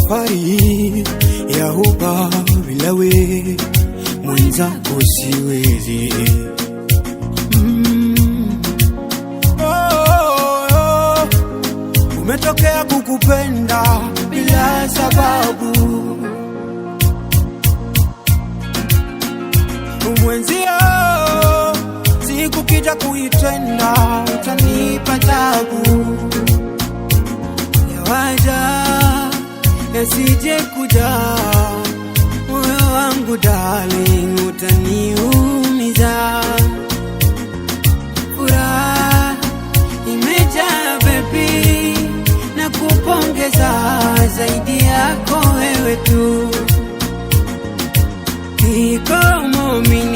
safari ya huba bila we mwenzako siwezi. Umetokea kukupenda bila sababu, mwenzio siku kita kuitenda utanipa tabu. Yawaja yasije kuja moyo wangu darling, utaniumiza. Furaha imejaa baby, na kupongeza zaidi yako wewe tu. Niko muumini